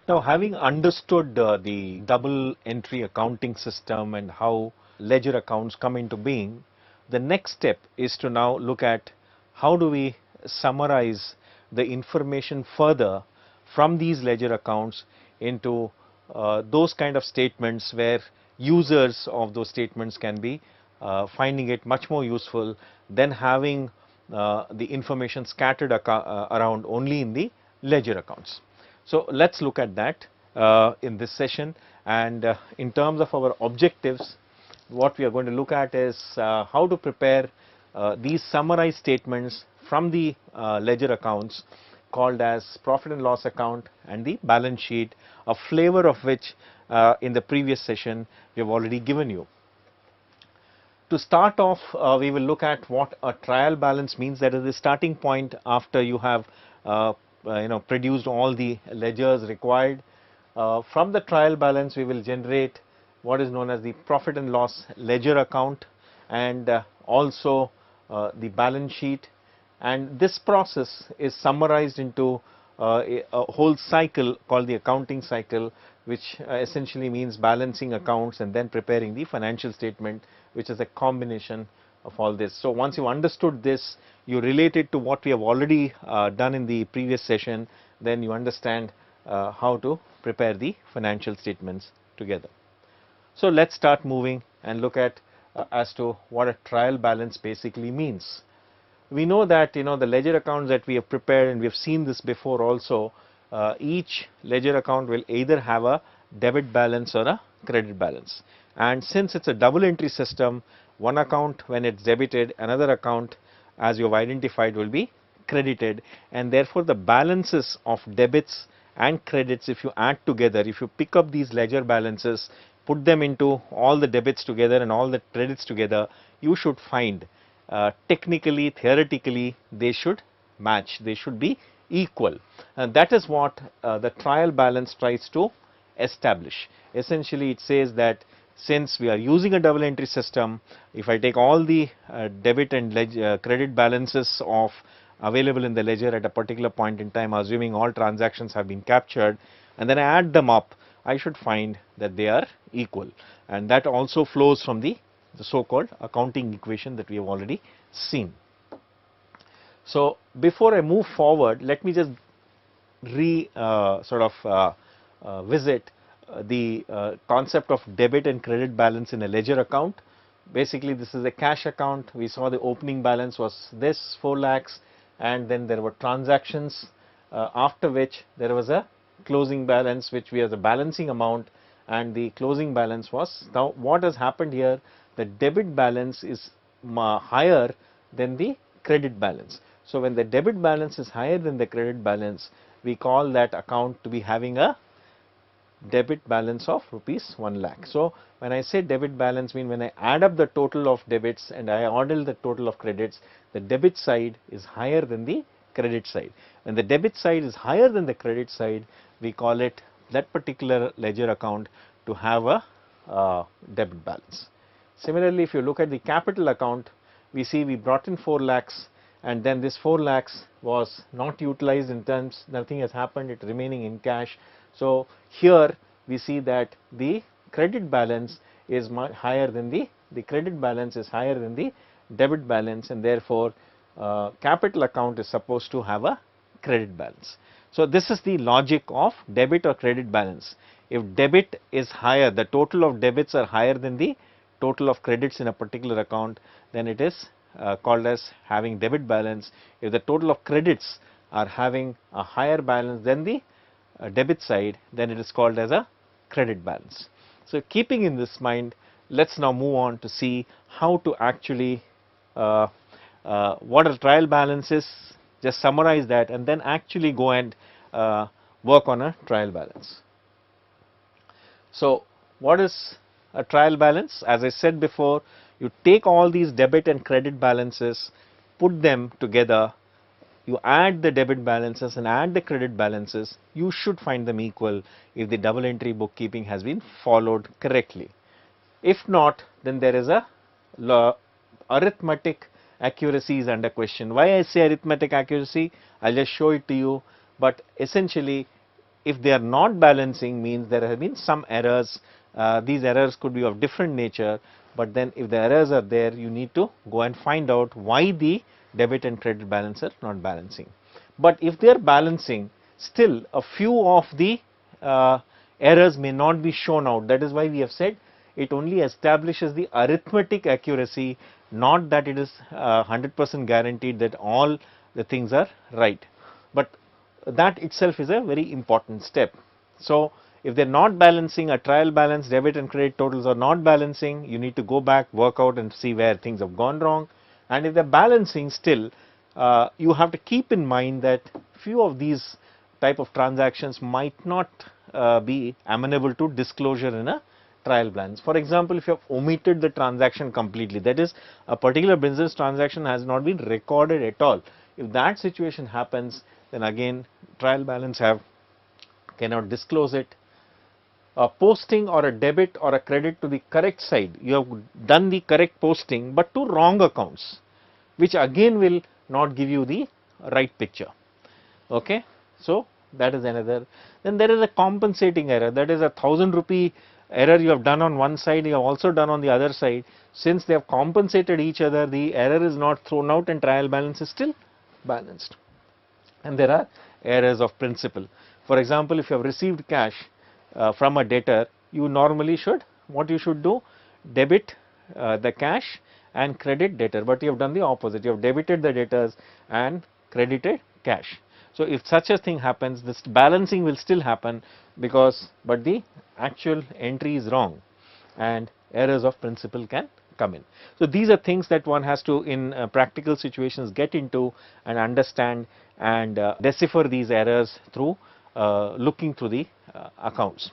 Now, having understood the double entry accounting system and how ledger accounts come into being, the next step is to now look at how do we summarize the information further from these ledger accounts into those kind of statements where users of those statements can be finding it much more useful than having the information scattered around only in the ledger accounts. So let's look at that in this session, and in terms of our objectives, what we are going to look at is how to prepare these summarized statements from the ledger accounts called as profit and loss account and the balance sheet, a flavor of which in the previous session we have already given you. To start off, we will look at what a trial balance means. That is the starting point after you have produced all the ledgers required. From the trial balance, we will generate what is known as the profit and loss ledger account, and also the balance sheet. And this process is summarized into a whole cycle called the accounting cycle, which essentially means balancing accounts and then preparing the financial statement, which is a combination of all this. So once you understood this, you relate it to what we have already done in the previous session, then you understand how to prepare the financial statements together. So let's start moving and look at as to what a trial balance basically means. We know that the ledger accounts that we have prepared, and we have seen this before also, each ledger account will either have a debit balance or a credit balance. And since it's a double entry system, one account when it's debited, another account as you have identified will be credited, and therefore the balances of debits and credits, if you add together, if you pick up these ledger balances, put them into all the debits together and all the credits together, you should find technically, theoretically, they should match, they should be equal, and that is what the trial balance tries to establish. Essentially, it says that since we are using a double entry system, if I take all the debit and credit balances of available in the ledger at a particular point in time, assuming all transactions have been captured, and then I add them up, I should find that they are equal, and that also flows from the so-called accounting equation that we have already seen. So before I move forward, let me just visit the concept of debit and credit balance in a ledger account. Basically, this is a cash account. We saw the opening balance was this 4 lakhs, and then there were transactions, after which there was a closing balance, which we have the balancing amount, and the closing balance was. Now what has happened here, the debit balance is higher than the credit balance. So when the debit balance is higher than the credit balance, we call that account to be having a debit balance of rupees 1 lakh. So when I say debit balance, mean when I add up the total of debits and I add the total of credits, the debit side is higher than the credit side. When the debit side is higher than the credit side, we call it that particular ledger account to have a debit balance. Similarly, if you look at the capital account, we see we brought in 4 lakhs, and then this 4 lakhs was not utilized in terms, nothing has happened, it remaining in cash. So here we see that the credit balance is much higher than the credit balance is higher than the debit balance, and therefore capital account is supposed to have a credit balance. So this is the logic of debit or credit balance. If debit is higher, the total of debits are higher than the total of credits in a particular account, then it is called as having debit balance. If the total of credits are having a higher balance than the debit side, then it is called as a credit balance. So keeping in this mind, let's now move on to see how to actually what a trial balance is, just summarize that, and then actually go and work on a trial balance. So what is a trial balance? As I said before, you take all these debit and credit balances, put them together, you add the debit balances and add the credit balances, you should find them equal if the double entry bookkeeping has been followed correctly. If not, then there is a arithmetic accuracy is under question. Why I say arithmetic accuracy? I'll just show it to you, but essentially if they are not balancing, means there have been some errors. These errors could be of different nature, but then if the errors are there, you need to go and find out why the debit and credit balance are not balancing. But if they are balancing, still a few of the errors may not be shown out. That is why we have said it only establishes the arithmetic accuracy, not that it is 100% guaranteed that all the things are right. But that itself is a very important step. So, if they are not balancing, a trial balance, debit and credit totals are not balancing, you need to go back, work out and see where things have gone wrong. And if they are balancing still, you have to keep in mind that few of these type of transactions might not be amenable to disclosure in a trial balance. For example, if you have omitted the transaction completely, that is, a particular business transaction has not been recorded at all. If that situation happens, then again trial balance cannot disclose it. A posting or a debit or a credit to the correct side, you have done the correct posting but to wrong accounts, which again will not give you the right picture. Okay. So, that is another. Then there is a compensating error, that is a 1000 rupee error you have done on one side, you have also done on the other side. Since they have compensated each other, the error is not thrown out and trial balance is still balanced. And there are errors of principle. For example, if you have received cash from a debtor, you normally should, what you should do, debit the cash and credit debtor, but you have done the opposite, you have debited the debtors and credited cash. So, if such a thing happens, this balancing will still happen, because but the actual entry is wrong and errors of principle can come in. So, these are things that one has to in practical situations get into and understand and decipher these errors through looking through the accounts.